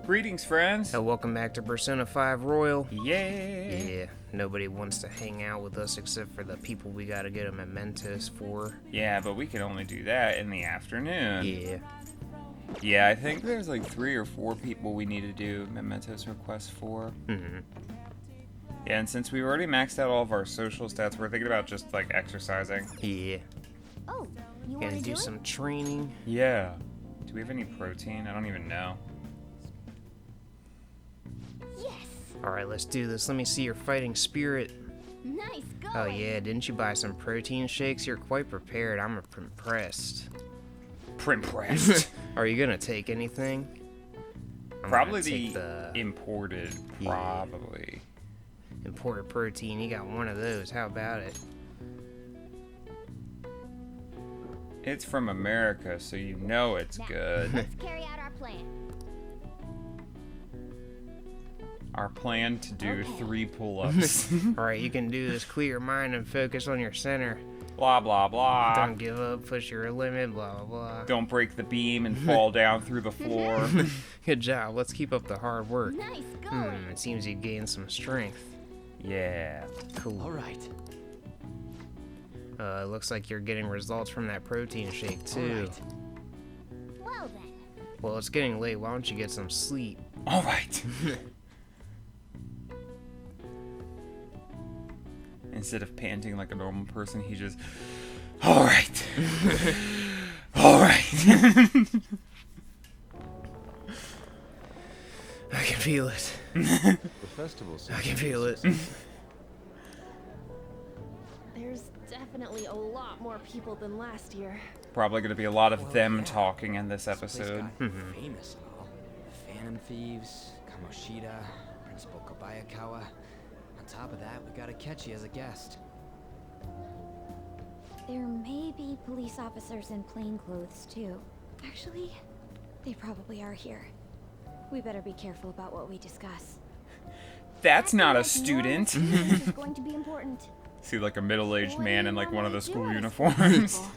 Greetings, friends. Welcome back to Persona 5 Royal. Yeah. Nobody wants to hang out with us except for the people we gotta get a mementos for. Yeah, but we can only do that in the afternoon. Yeah. Yeah, I think there's like 3 or 4 people we need to do mementos requests for. Mm-hmm. Yeah, and since we've already maxed out all of our social stats, we're thinking about just like exercising. Yeah. Oh, you want Gonna to do do some training. Yeah. Do we have any protein? I don't even know. it? Yes. Alright, let's do this. Let me see your fighting spirit. Nice going. Oh yeah, didn't you buy some protein shakes? You're quite prepared. I'm impressed. Print-pressed. Are you gonna take anything? I'm Probably gonna take the imported, probably. imported protein. You got one of those. How about it? It's from America, so you know it's Now, good. Let's carry out our plan. Our plan to do Okay. 3 pull-ups. Alright, you can do this. Clear your mind and focus on your center. Blah, blah, blah. Don't give up, push your limit, blah blah blah. Don't break the beam and fall down through the floor. Good job, let's keep up the hard work. Nice going. It seems you gained some strength. Yeah. Cool. Alright. It looks like you're getting results from that protein shake too. Alright. Well then. Well, it's getting late, why don't you get some sleep? All right. Instead of panting like a normal person, he just, all right. All right. I can feel it. The festival I can feel it. There's definitely a lot more people than last year. Probably going to be a lot of Well, them yeah. talking in this This place episode. got famous and all. Phantom Thieves, Kamoshida, Principal Kobayakawa. On top of that, we got Akechi as a guest. There may be police officers in plain clothes too. Actually, they probably are here. We better be careful about what we discuss. That's not a Acting like normal student. students is going to be important. See like a middle-aged What do man you in like one of the normally do school at a uniforms. festival?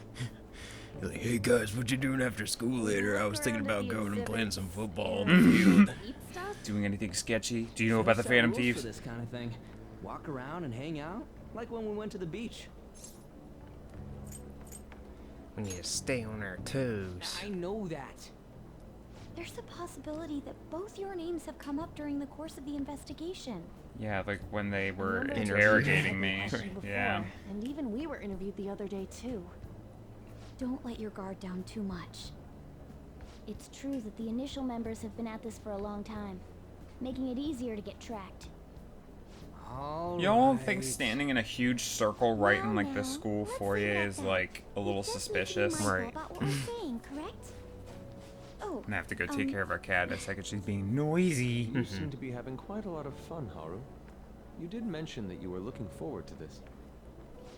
Like, hey guys, what you doing after school later? I was thinking about going and playing some football in and the field. eat stuff? Doing anything sketchy? Do you know about the Set Phantom rules Thieves? For this kind of thing. Walk around and hang out, like when we went to the beach. We need to stay on our toes. I know that. There's a possibility that both your names have come up during the course of the investigation. Yeah, like when they were Remember interrogating me. before, Yeah. And even we were interviewed the other day too. Don't let your guard down too much. It's true that the initial members have been at this for a long time, making it easier to get tracked. All You don't think right. standing in a huge circle right in like the Now, school let's foyer leave that is then. like a little We just need to be suspicious. mindful Right. about what we're saying, correct? Oh, I'm gonna have to go take care of our cat in a second. She's being noisy. You seem to be having quite a lot of fun, Haru. You did mention that you were looking forward to this.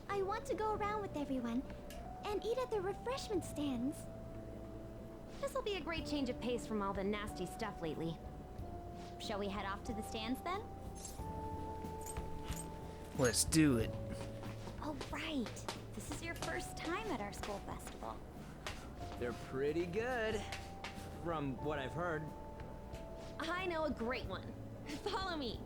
I want to go around with everyone and eat at the refreshment stands. This'll be a great change of pace from all the nasty stuff lately. Shall we head off to the stands then? Let's do it. Oh, right. This is your first time at our school festival. They're pretty good, from what I've heard. I know a great one. Follow me.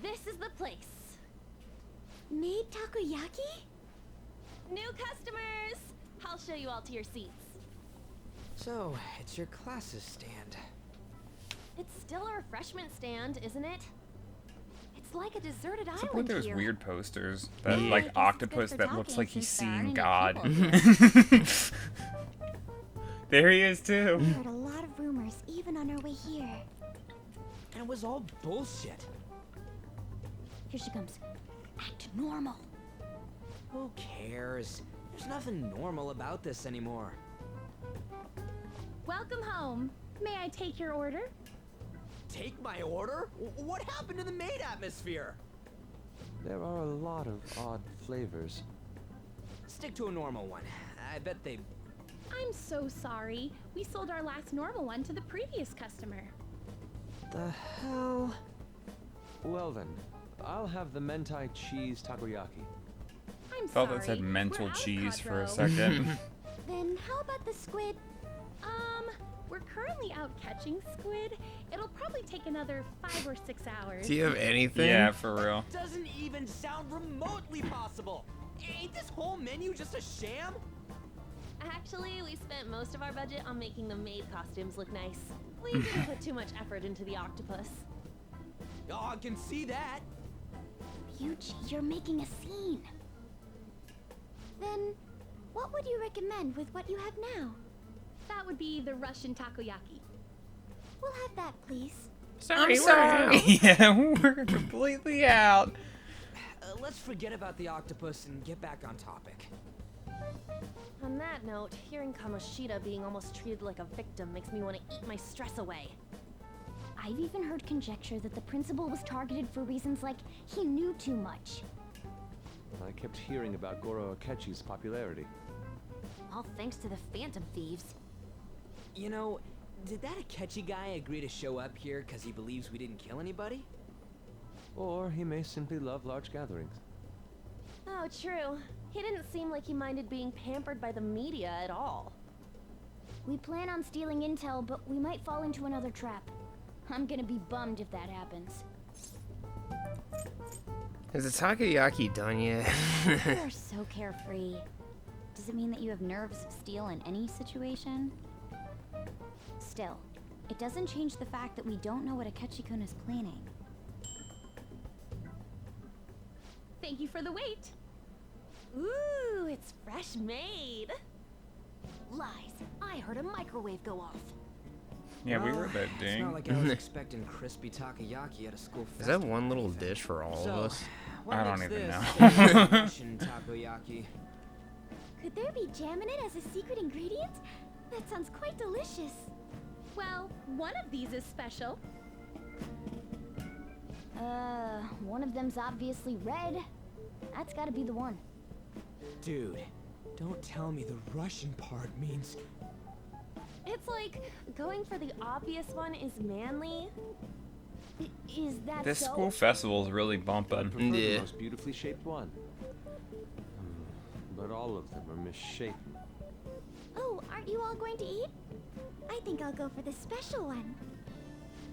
This is the place. Made takoyaki? New customers! I'll show you all to your seats. So, it's your class's stand. It's still a refreshment stand, isn't it? It's like a deserted What's up island with those here. weird posters? That Yeah. I like guess it's octopus good for that looks talking like he's since there aren't seeing any God. people here. There he is too. We heard a lot of rumors even on our way here. And it was all bullshit. Here she comes. Act normal. Who cares? There's nothing normal about this anymore. Welcome home. May I take your order? Take my order? What happened to the maid atmosphere? There are a lot of odd flavors. Stick to a normal one. I bet they... I'm so sorry. We sold our last normal one to the previous customer. The hell? Well then, I'll have the mentai cheese takoyaki. I'm I'm Felt sorry. that said mental We're out of cheese for a Codro. second. Then how about the squid? We're currently out catching squid. It'll probably take another 5 or 6 hours. Do you have anything? Yeah, for real. Doesn't even sound remotely possible. Ain't this whole menu just a sham? Actually, we spent most of our budget on making the maid costumes look nice. We didn't put too much effort into the octopus. Oh, I can see that. Ryuji, you're making a scene. Then, what would you recommend with what you have now? That would be the Russian takoyaki. We'll have that, please. I'm sorry. Yeah, we're completely out. Let's forget about the octopus and get back on topic. On that note, hearing Kamoshida being almost treated like a victim makes me want to eat my stress away. I've even heard conjecture that the principal was targeted for reasons like he knew too much. I kept hearing about Goro Akechi's popularity. All thanks to the Phantom Thieves. You know, did that Akechi guy agree to show up here because he believes we didn't kill anybody? Or he may simply love large gatherings. Oh, true. He didn't seem like he minded being pampered by the media at all. We plan on stealing intel, but we might fall into another trap. I'm gonna be bummed if that happens. Is the takoyaki done yet? You are so carefree. Does it mean that you have nerves of steel in any situation? Still, it doesn't change the fact that we don't know what Akechi-kun is planning. Thank you for the wait. Ooh, it's fresh made. Lies. I heard a microwave go off. Yeah, we were that It's ding. not like I was expecting crispy takoyaki at a school Is festival. that one little dish for all So, of us? what I don't makes even this know. Russian takoyaki? Could there be jam in it as a secret ingredient? That sounds quite delicious. Well, one of these is special. One of them's obviously red. That's gotta be the one. Dude, don't tell me the Russian part means... It's like going for the obvious one is manly. Is that This so? school festival is really I bumping. prefer the Yeah. most beautifully shaped one. But all of them are misshapen. Oh, aren't you all going to eat? I think I'll go for the special one.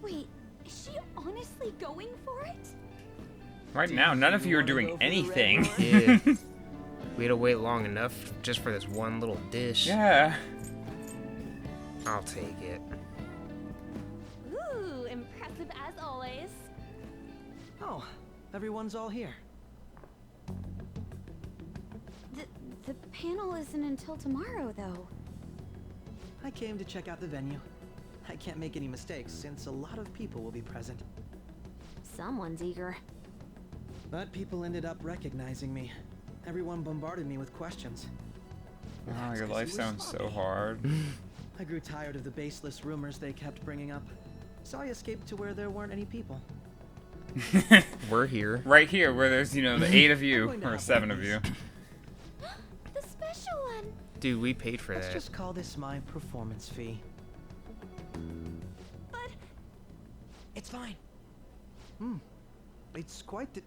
Wait, is she honestly going for it? Right now, none of you are doing anything. Yeah. We had to wait long enough just for this one little dish. Yeah. I'll take it. Ooh, impressive as always. Oh, everyone's all here. The panel isn't until tomorrow, though. I came to check out the venue. I can't make any mistakes since a lot of people will be present. Someone's eager. But people ended up recognizing me. Everyone bombarded me with questions. Wow, your life sounds so hard. I grew tired of the baseless rumors they kept bringing up, so I escaped to where there weren't any people. We're here. Right here, where there's, you know, the 8 of you, or 7 of you. The special one! Dude, we paid for Let's that. just call this my performance fee. But It's fine. It's quite the...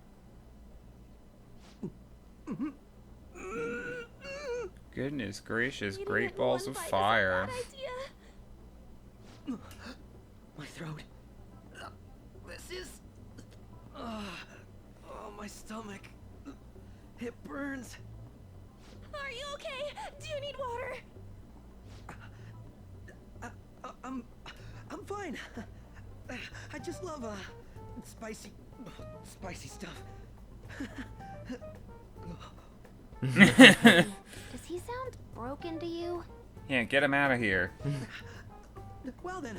Goodness gracious, eating great it balls one of bite is a fire. bad idea. My throat. This is... oh, my stomach. It burns. Are you okay? Do you need water? I'm fine. I just love spicy stuff. Does he sound broken to you? Yeah, get him out of here. Well then,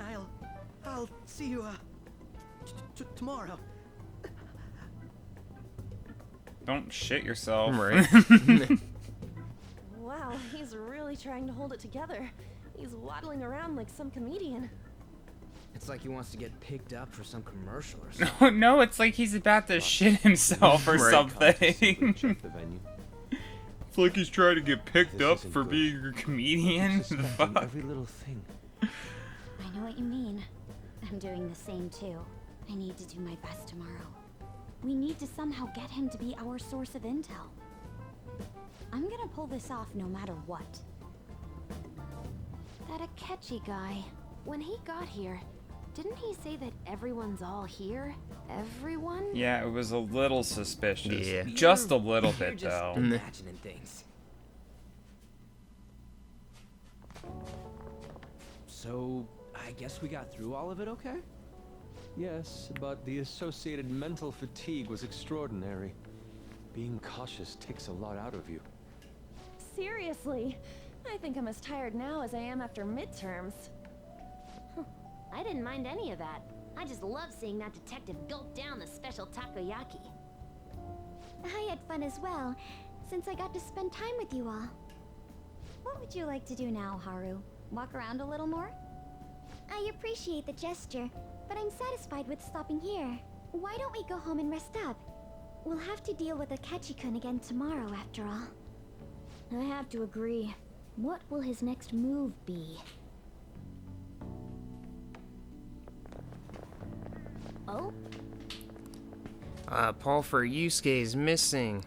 I'll see you tomorrow. Don't shit yourself. Right. Wow, he's really trying to hold it together. He's waddling around like some comedian. It's like he wants to get picked up for some commercial or something. Oh, no, it's like he's about to shit himself or Right. something. Check the venue. It's like he's trying to get picked This up isn't for good. being a comedian. The Suspecting fuck? every little thing. I know what you mean. I'm doing the same too. I need to do my best tomorrow. We need to somehow get him to be our source of intel. I'm gonna pull this off no matter what. That Akechi guy, when he got here, didn't he say that everyone's all here? Everyone? Yeah, it was a little suspicious. Yeah. Just a little You're bit, just though. imagining things. So, I guess we got through all of it okay? Yes, but the associated mental fatigue was extraordinary. Being cautious takes a lot out of you. Seriously, I think I'm as tired now as I am after midterms. I didn't mind any of that. I just love seeing that detective gulp down the special takoyaki. I had fun as well, since I got to spend time with you all. What would you like to do now, Haru? Walk around a little more? I appreciate the gesture, but I'm satisfied with stopping here. Why don't we go home and rest up? We'll have to deal with Akechi-kun again tomorrow, after all. I have to agree. What will his next move be? Oh? Paul for Yusuke's missing.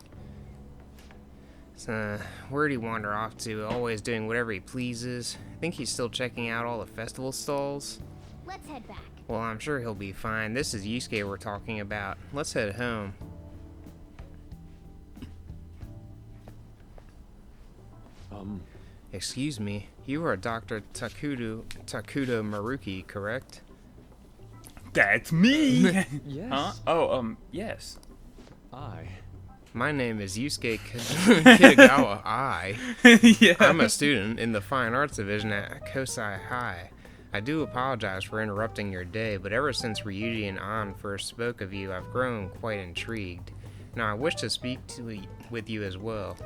Where'd he wander off to? Always doing whatever he pleases. I think he's still checking out all the festival stalls. Let's head back. Well, I'm sure he'll be fine. This is Yusuke we're talking about. Let's head home. Excuse me, you are Dr. Takudo Maruki, correct? That's me! Yes. Huh? Oh, yes. My name is Yusuke Kitagawa. Yeah. I'm a student in the Fine Arts Division at Kosai High. I do apologize for interrupting your day, but ever since Ryuji and An first spoke of you, I've grown quite intrigued. Now, I wish to speak with you as well.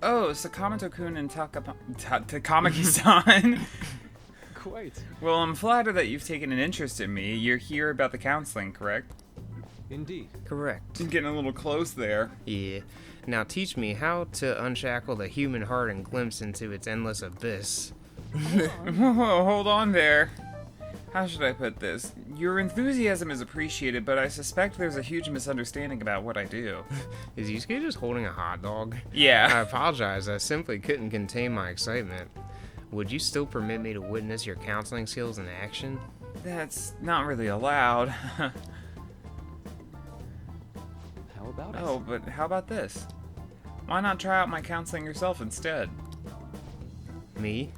Oh, Sakamoto-kun and Takamaki-san. Quite. Well, I'm flattered that you've taken an interest in me. You're here about the counseling, correct? Indeed. Correct. Getting a little close there. Yeah. Now teach me how to unshackle the human heart and glimpse into its endless abyss. Whoa, hold on there. How should I put this? Your enthusiasm is appreciated, but I suspect there's a huge misunderstanding about what I do. Is Yusuke just holding a hot dog? I Yeah. apologize, I simply couldn't contain my excitement. Would you still permit me to witness your counseling skills in action? That's not really allowed. How about it? Oh, but how about this? Why not try out my counseling yourself instead? Me?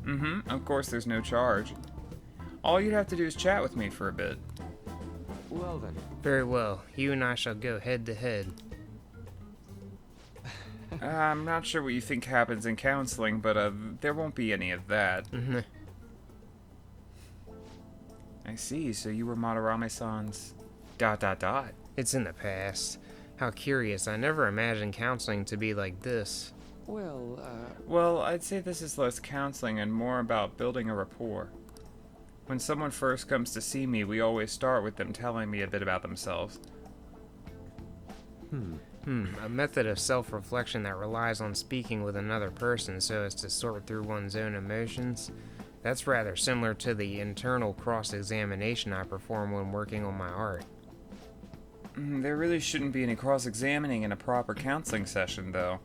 Mm-hmm. Of course, there's no charge. All you'd have to do is chat with me for a bit. Well then. Very well. You and I shall go head to head. I'm not sure what you think happens in counseling, but there won't be any of that. I see, so you were Madarame-san's... ... It's in the past. How curious. I never imagined counseling to be like this. Well, I'd say this is less counseling and more about building a rapport. When someone first comes to see me, we always start with them telling me a bit about themselves. A method of self-reflection that relies on speaking with another person so as to sort through one's own emotions. That's rather similar to the internal cross-examination I perform when working on my art. There really shouldn't be any cross-examining in a proper counseling session, though.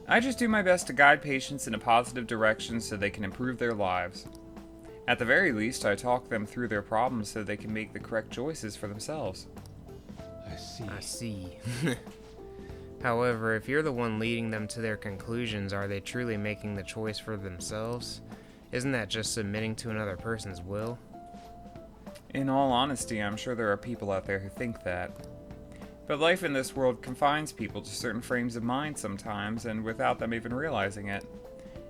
I just do my best to guide patients in a positive direction so they can improve their lives. At the very least, I talk them through their problems so they can make the correct choices for themselves. I see. However, if you're the one leading them to their conclusions, are they truly making the choice for themselves? Isn't that just submitting to another person's will? In all honesty, I'm sure there are people out there who think that. But life in this world confines people to certain frames of mind sometimes, and without them even realizing it.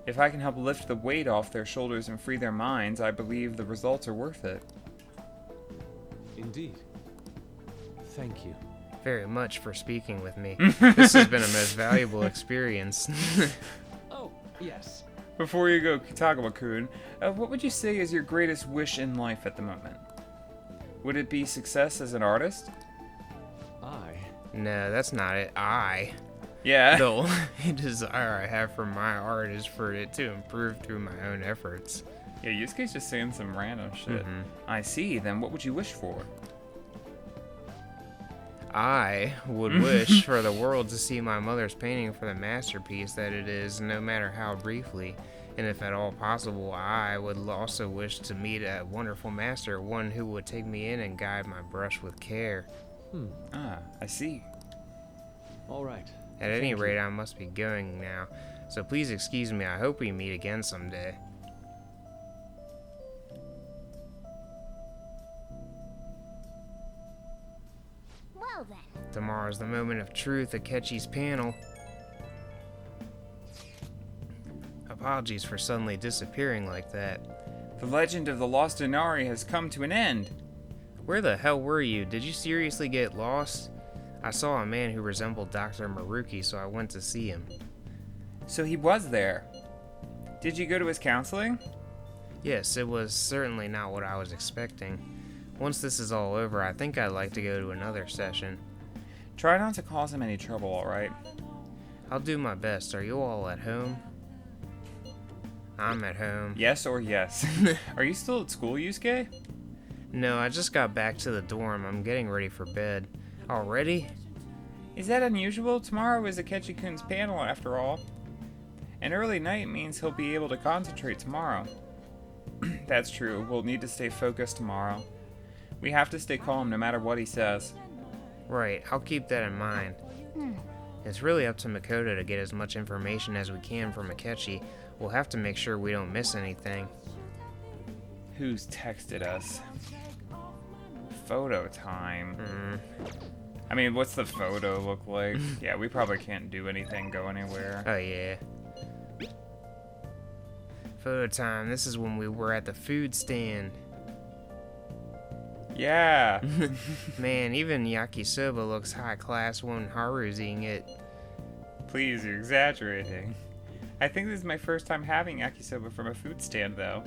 If I can help lift the weight off their shoulders and free their minds, I believe the results are worth it. Indeed. Thank you. Very much for speaking with me. This has been a most valuable experience. Oh, yes. Before you go, Kitagawa-kun, what would you say is your greatest wish in life at the moment? Would it be success as an artist? No, that's not it. Yeah. The only desire I have for my art is for it to improve through my own efforts. Yeah, Yusuke's just saying some random shit. I see, then what would you wish for? I would wish for the world to see my mother's painting for the masterpiece that it is, no matter how briefly. And if at all possible, I would also wish to meet a wonderful master, one who would take me in and guide my brush with care. Ah, I see. All right. At any rate, I must be going now, so please excuse me. I hope we meet again someday. Well then. Tomorrow's the moment of truth, Akechi's panel. Apologies for suddenly disappearing like that. The legend of the lost Inari has come to an end. Where the hell were you? Did you seriously get lost? I saw a man who resembled Dr. Maruki, so I went to see him. So he was there. Did you go to his counseling? Yes, it was certainly not what I was expecting. Once this is all over, I think I'd like to go to another session. Try not to cause him any trouble, alright? I'll do my best. Are you all at home? I'm at home. Yes or yes? Are you still at school, Yusuke? No, I just got back to the dorm. I'm getting ready for bed. Already? Is that unusual? Tomorrow is Akechi-kun's panel, after all. An early night means he'll be able to concentrate tomorrow. That's true. We'll need to stay focused tomorrow. We have to stay calm no matter what he says. Right, I'll keep that in mind. It's really up to Makoto to get as much information as we can from Akechi. We'll have to make sure we don't miss anything. Who's texted us? Photo time. I mean, what's the photo look like? Yeah, we probably can't do anything, go anywhere. Oh yeah. Photo time. This is when we were at the food stand. Yeah. Man, even yakisoba looks high class when Haru's eating it. Please, you're exaggerating. I think this is my first time having yakisoba from a food stand, though.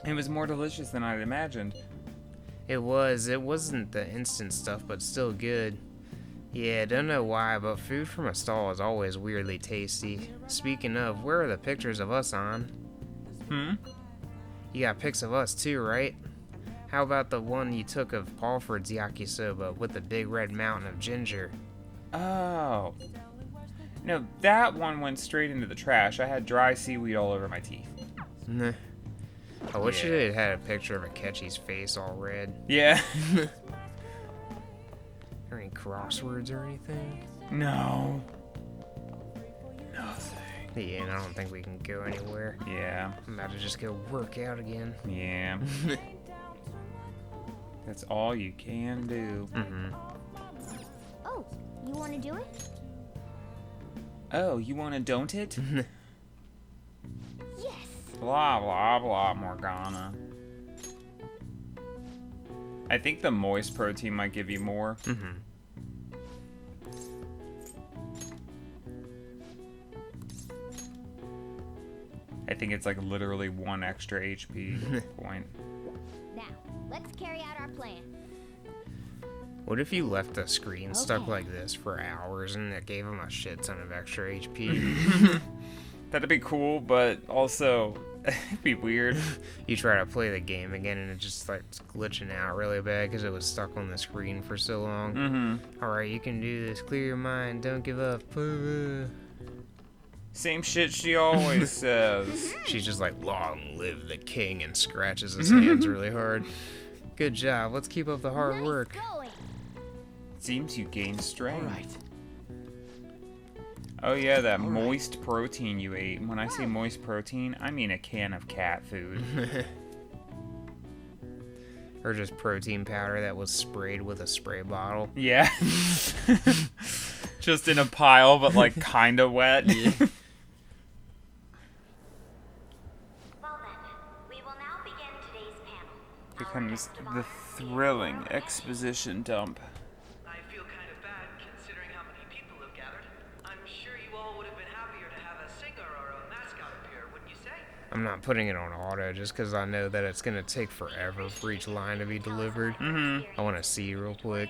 It was more delicious than I'd imagined. It wasn't the instant stuff, but still good. Yeah, don't know why, but food from a stall is always weirdly tasty. Speaking of, where are the pictures of us on? You got pics of us too, right? How about the one you took of Paulford's yakisoba with the big red mountain of ginger? Oh. No, that one went straight into the trash. I had dry seaweed all over my teeth. Nah. I wish Yeah. it had a picture of Akechi's face all red. Yeah. Or any crosswords or anything? No. Nothing. Yeah, and I don't think we can go anywhere. Yeah. I'm about to just go work out again. Yeah. That's all you can do. Oh, you want to do it? Oh, you want to don't it? Yes. Blah, blah, blah, Morgana. I think the moist protein might give you more. I think it's like literally 1 extra HP point. Now, let's carry out our plan. What if you left the screen stuck like this for hours and it gave him a shit ton of extra HP? That'd be cool, but also it'd be weird. You try to play the game again and it just starts glitching out really bad because it was stuck on the screen for so long. Alright, you can do this. Clear your mind. Don't give up. Same shit she always says. She's just like, long live the king, and scratches his hands really hard. Good job. Let's keep up the hard work. Going. Seems you gained strength. All right. Oh yeah, that moist protein you ate. When I say moist protein, I mean a can of cat food. Or just protein powder that was sprayed with a spray bottle. Yeah. Just in a pile, but like kinda wet. Well then, we will now begin today's panel. Here comes the thrilling exposition dump. I feel kind of bad considering how many people have gathered. I'm sure you all would have been happier to have a singer or a mascot appear, wouldn't you say? I'm not putting it on auto just because I know that it's going to take forever for each line to be delivered. I want to see real quick.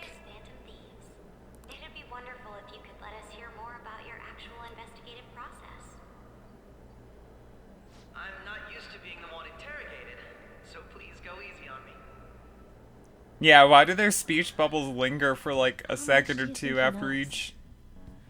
It'd be wonderful if you could let us hear more about your actual investigative process. I'm not used to being the one interrogated, so please go easy on me. Yeah, why do their speech bubbles linger for like a second or two after each?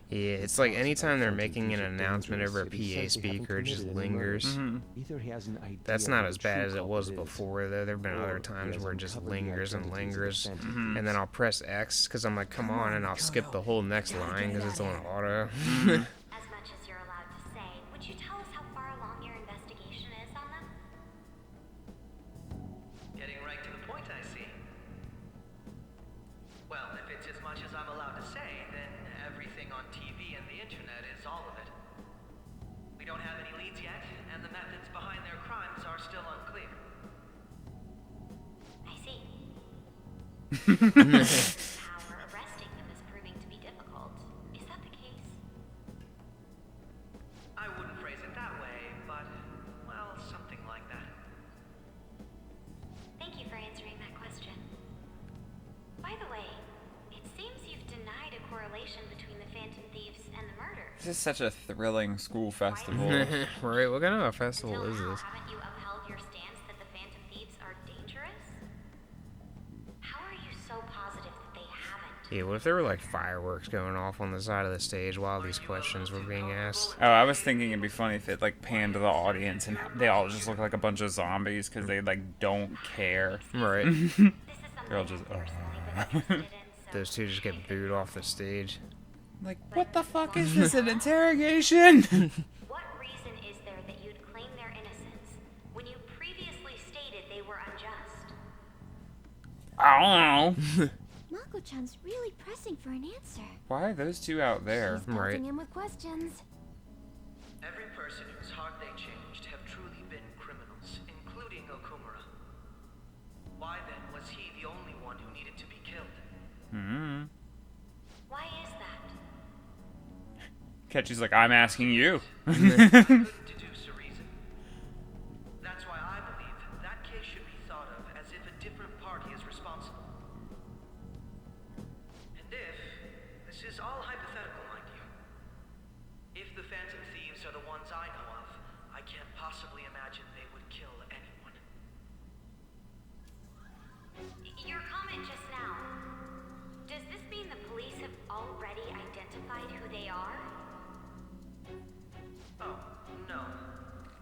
Yeah, it's like anytime they're making an announcement over a PA speaker, it just lingers. Either he has an idea That's of not who as the bad true as it culprit was is, before, though. There have been or other he times has where it just uncovered the lingers and identities of the lingers. phantom And then I'll press X because I'm like, come on, and I'll skip the whole next line because it's on auto. As much as you're allowed to say, would you tell us how far along your investigation is on them? Getting right to the point, I see. Well, if it's as much as I'm allowed to say, then everything on TV and the internet is all of it. We don't have any leads yet, and the methods behind their crimes are still unclear. I see. How arresting them is proving to be difficult. Is that the case? I wouldn't phrase it that way, but, well, something like that. Thank you for answering that question. By the way, it seems you've denied a correlation between the Phantom Thieves and the murder. This is such a thrilling school festival. Right, what kind of a festival Until is now, this? haven't you upheld your stance that the Phantom Thieves are dangerous? How are you so positive that they haven't? Yeah, what if there were like fireworks going off on the side of the stage while these questions were being asked? Oh, I was thinking it'd be funny if it like panned to the audience and they all just look like a bunch of zombies because they like don't care. Right. This is something They're all just, I've personally been interested in, so Those two just get booed off the stage. Like, what the fuck is this, an interrogation? what reason is there that you'd claim their innocence when you previously stated they were unjust? I don't know. Mako-chan's really pressing for an answer. Why are those two out there? She's pelting Right. him with questions. Every person whose heart they changed have truly been criminals, including Okumura. Why then was he the only one who needed to be killed? Hmm. Why is that? Ketchy's like, I'm asking you. Couldn't deduce a reason. That's why I believe that case should be thought of as if a different party is responsible. And if, this is all hypothetical, mind you, if the Phantom Thieves are the ones I know of, I can't possibly imagine they would kill anyone. Your comment just now. Does this mean the police have already identified who they are? Oh, no.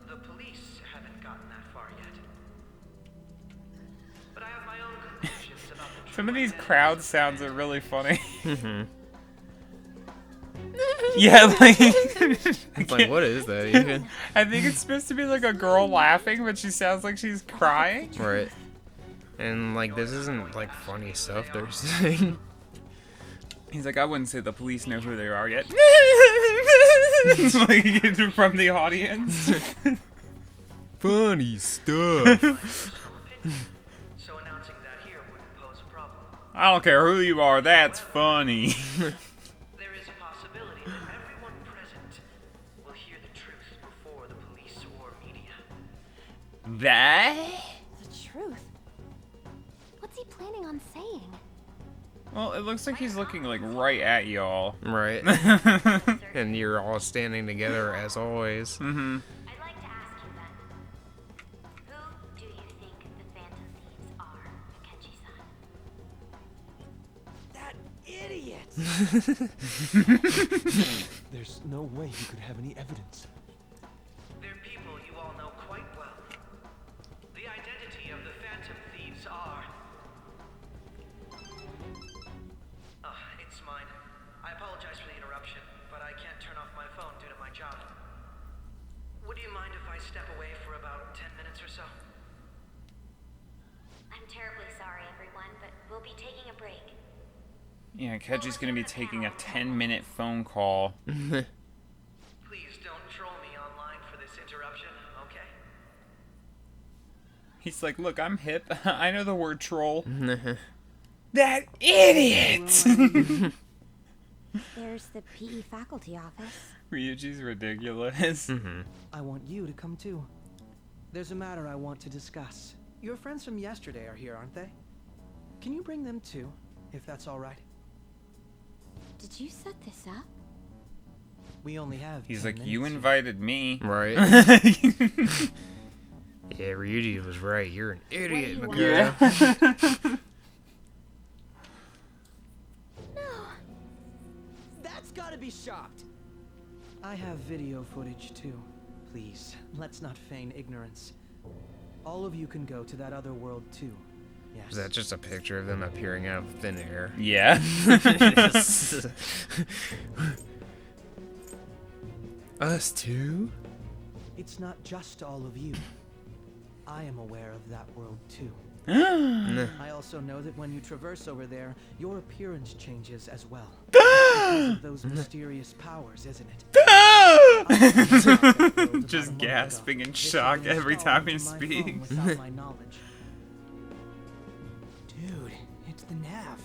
The police haven't gotten that far yet. But I have my own conclusions about the Some of true these identities crowd of sounds the are Phantom. really funny. Yeah, like It's like, what is that even? I think it's supposed to be like a girl laughing, but she sounds like she's crying. Right. And like, this isn't like funny stuff they're saying. He's like, I wouldn't say the police know who they are yet. Like, from the audience. Funny stuff. So announcing that here wouldn't pose a problem. I don't care who you are, that's funny. There is a possibility that everyone present will hear the truth before the police or media. That? The truth. What's he planning on saying? Well, it looks like he's looking like right at y'all. Right. And you're all standing together as always. Mm-hmm. I'd like to ask you then. Who do you think the Phantom Thieves are, Akechi-san? That idiot! There's no way he could have any evidence. They're people you all know quite well. The identity of the Phantom Thieves are... it's mine. I apologize for the interruption, but I can't turn off my phone due to my job. Would you mind if I step away for about 10 minutes or so? I'm terribly sorry, everyone, but we'll be taking a break. Yeah, Keji's gonna be taking a 10-minute phone call. Please don't troll me online for this interruption, okay? He's like, look, I'm hip. I know the word troll. That idiot! There's the PE faculty office. Ryuji's ridiculous. I want you to come too. There's a matter I want to discuss. Your friends from yesterday are here, aren't they? Can you bring them too, if that's all right? Did you set this up? We only have He's 10 like, minutes you here." invited me. Right. Yeah, Ryuji was right. You're an idiot, What Makoto. do you You've got to be shocked. I have video footage too. Please, let's not feign ignorance. All of you can go to that other world too. Yes. Is that just a picture of them appearing out of thin air? Yeah. Us too? It's not just all of you. I am aware of that world too. I also know that when you traverse over there, your appearance changes as well. Because of those mysterious powers, isn't it? Just gasping in shock every time he speaks. Without my knowledge. Dude, it's the nav.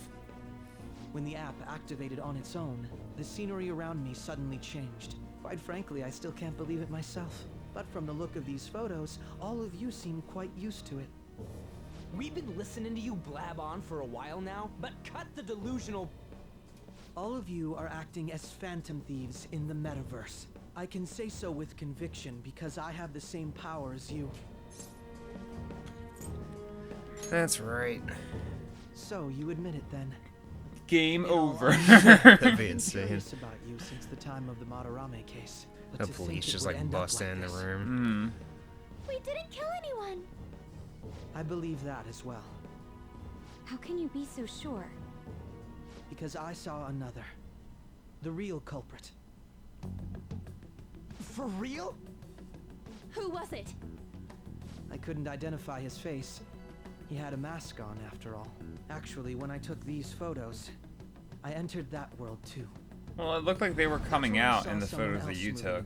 When the app activated on its own, the scenery around me suddenly changed. Quite frankly, I still can't believe it myself. But from the look of these photos, all of you seem quite used to it. We've been listening to you blab on for a while now, but cut the delusional. All of you are acting as phantom thieves in the metaverse. I can say so with conviction because I have the same power as you. That's right. So you admit it then? Game In all over. honesty, That'd I've be been insane. curious about you since the time of the Madarame case. But The to think police it just would like end up bust in the this. room. We didn't kill anyone. I believe that as well. How can you be so sure? Because I saw another. The real culprit. For real? Who was it? I couldn't identify his face. He had a mask on, after all. Actually, when I took these photos, I entered that world too. Well, it looked like they were coming That's out when I in the saw someone photos that else you moving took.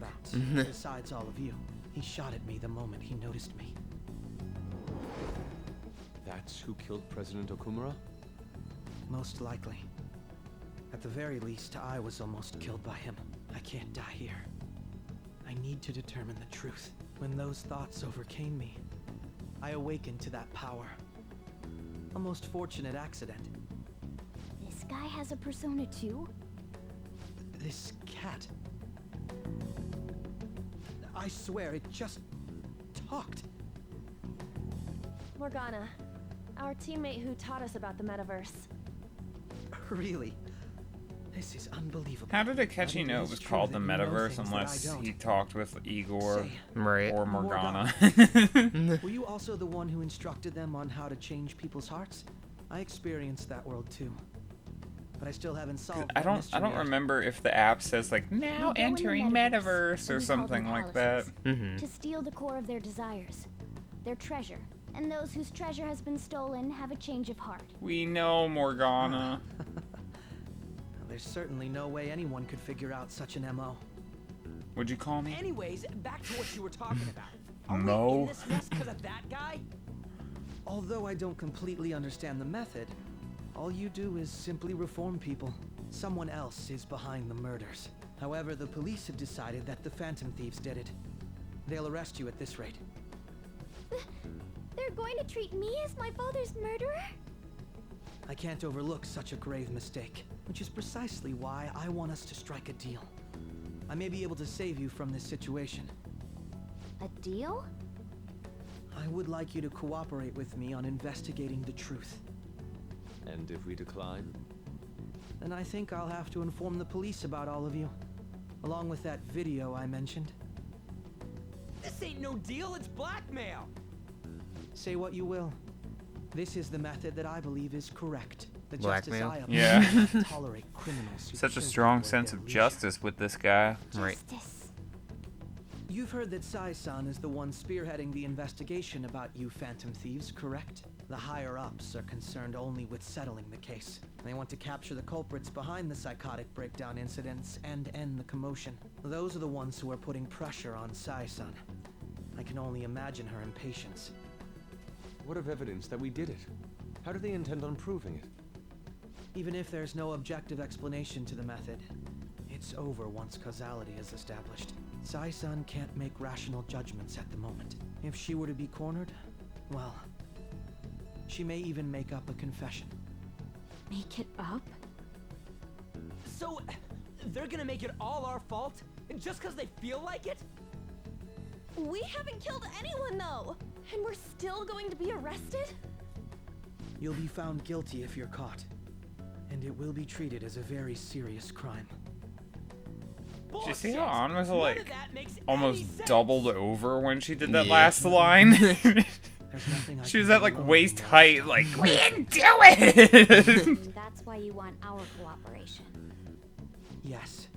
about, besides all of you. He shot at me the moment he noticed me. That's who killed President Okumura? Most likely. At the very least, I was almost killed by him. I can't die here. I need to determine the truth. When those thoughts overcame me, I awakened to that power. A most fortunate accident. This guy has a persona too? This cat. I swear, it just talked. Morgana, our teammate who taught us about the metaverse. Really? This is unbelievable. How did Akechi But know is it was true called the that you know metaverse things that I unless don't. he talked with Igor Say, Right. or Morgana? were you also the one who instructed them on how to change people's hearts? I experienced that world too. But I still haven't solved I that don't mystery yet. remember if the app says like now You go in the entering metaverse or and we call them something like that. palaces, to steal the core of their desires, their treasure. And those whose treasure has been stolen have a change of heart. We know, Morgana. There's certainly no way anyone could figure out such an MO. Would you call me? Anyways, back to what you were talking about. Are Mo? we in this mess because of that guy? Although I don't completely understand the method, all you do is simply reform people. Someone else is behind the murders. However, the police have decided that the Phantom Thieves did it. They'll arrest you at this rate. They're going to treat me as my father's murderer? I can't overlook such a grave mistake, which is precisely why I want us to strike a deal. I may be able to save you from this situation. A deal? I would like you to cooperate with me on investigating the truth. And if we decline? Then I think I'll have to inform the police about all of you, along with that video I mentioned. This ain't no deal, it's blackmail. Say what you will. This is the method that I believe is correct. The Blackmail? justice I Yeah. uphold does not tolerate criminals who Such a kill strong people at sense their of leisure. justice with this guy. Right. Justice. You've heard that Sai-san is the one spearheading the investigation about you Phantom Thieves, correct? The higher-ups are concerned only with settling the case. They want to capture the culprits behind the psychotic breakdown incidents and end the commotion. Those are the ones who are putting pressure on Sai-san. I can only imagine her impatience. What of evidence that we did it? How do they intend on proving it? Even if there's no objective explanation to the method, it's over once causality is established. Sai-san can't make rational judgments at the moment. If she were to be cornered, well, she may even make up a confession. Make it up? So, they're gonna make it all our fault? Just because they feel like it? We haven't killed anyone though! And we're still going to be arrested? You'll be found guilty if you're caught, and it will be treated as a very serious crime. Did you see how Bullshit. Ann was None of like that makes any almost sense. doubled over when she did that Yeah. last line? There's nothing I She can was do at like alone waist in your height, time. like, we didn't do it! And that's why you want our cooperation. Yes.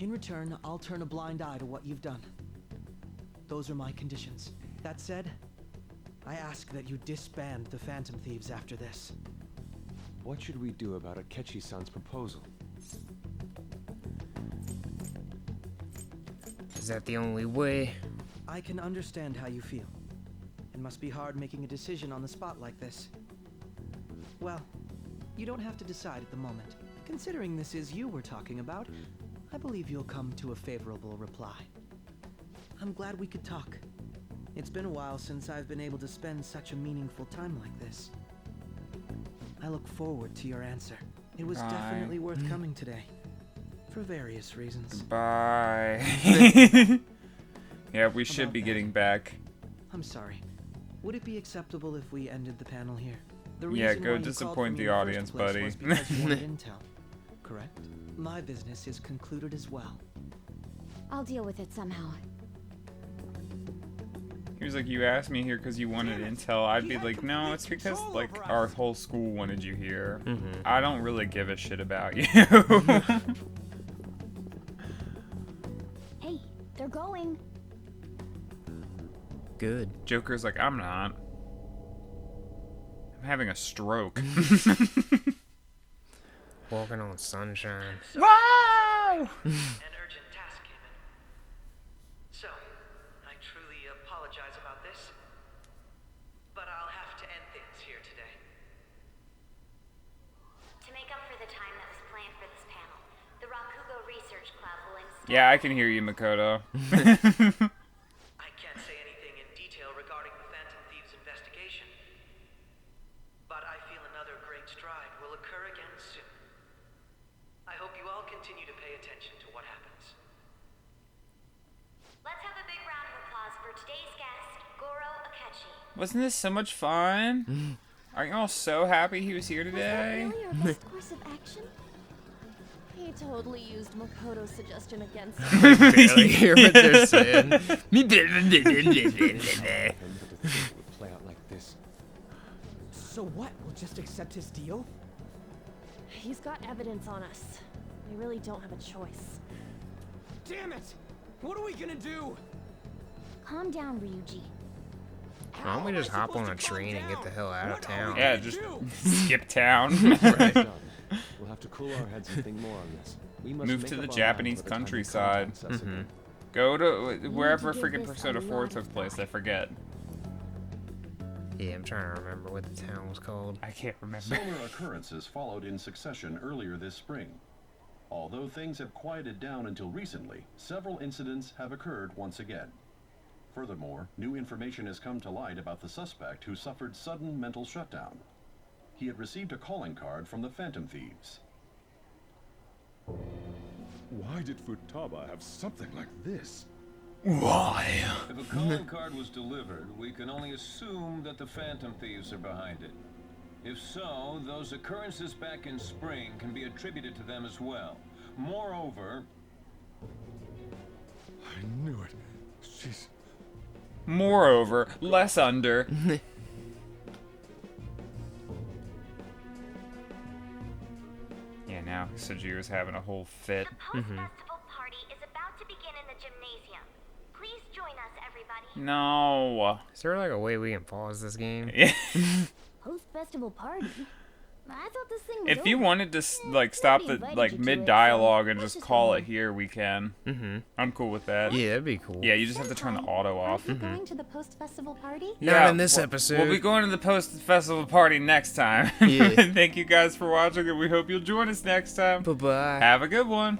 In return, I'll turn a blind eye to what you've done. Those are my conditions. That said, I ask that you disband the Phantom Thieves after this. What should we do about Akechi-san's proposal? Is that the only way? I can understand how you feel. It must be hard making a decision on the spot like this. Well, you don't have to decide at the moment. Considering this is you we're talking about, I believe you'll come to a favorable reply. I'm glad we could talk. It's been a while since I've been able to spend such a meaningful time like this. I look forward to your answer. It was Bye. definitely worth coming today. For various reasons. Bye. Yeah, we should About be that. getting back. I'm sorry. Would it be acceptable if we ended the panel here? The Yeah, reason go why you called disappoint for me the in first audience, place buddy. was because you wanted intel, correct? My business is concluded as well. I'll deal with it somehow. He was like, you asked me here because you wanted Damn it. intel. I'd He be had like, no, complete it's because control like over our us." whole school wanted you here. Mm-hmm. I don't really give a shit about you. Hey, they're going. Good. Joker's like, I'm not. I'm having a stroke. Walking on sunshine. Wow! An urgent task came in. So, I truly apologize about this, but I'll have to end things here today. To make up for the time that was planned for this panel, the Rakugo Research Club will instead... Yeah, I can hear you, Makoto. I can't say anything in detail regarding the Phantom Thieves investigation, but I feel another great stride will occur again soon. I hope you all continue to pay attention to what happens. Let's have a big round of applause for today's guest, Goro Akechi. Wasn't this so much fun? Aren't you all so happy he was here Was that today? really our best course of action? He totally used Makoto's suggestion against I him. can barely hear what they're saying. Him but to think it would play out like this. So what? We'll just accept his deal? He's got evidence on us. We really don't have a choice. Damn it! What are we gonna do? Calm down, Ryuji. Why don't we just hop on a train and get the hell out of town? Yeah, just skip town. Right. Done. We'll have to cool our heads and think more on this. We must Move make to the up our Japanese minds by the time he countryside. contacts us again. Go to wherever give freaking this Persona a 4 lot of took place. I thought. forget. Yeah, I'm trying to remember what the town was called. I can't remember. Similar occurrences followed in succession earlier this spring. Although things have quieted down until recently, several incidents have occurred once again. Furthermore, new information has come to light about the suspect who suffered sudden mental shutdown. He had received a calling card from the Phantom Thieves. Why did Futaba have something like this? Why? If a calling card was delivered, we can only assume that the Phantom Thieves are behind it. If so, those occurrences back in spring can be attributed to them as well. Moreover... I knew it. She's... Moreover, less under. Yeah, now Sojiro's having a whole fit. The post-festival party is about to begin in the gymnasium. Please join us, everybody. No. Is there like a way we can pause this game? Post-festival party? I thought this thing was If you over. wanted to like stop we the invited like you to mid it, dialogue so and let's just just call go it on. here, we can. Mm-hmm. I'm cool with that. Yeah, that'd be cool. Yeah, you just have to turn the auto off. Aren't you going to the post-festival party? Not in this we'll- episode. We'll be going to the post-festival party next time. Yeah. Thank you guys for watching, and we hope you'll join us next time. Bye-bye. Have a good one.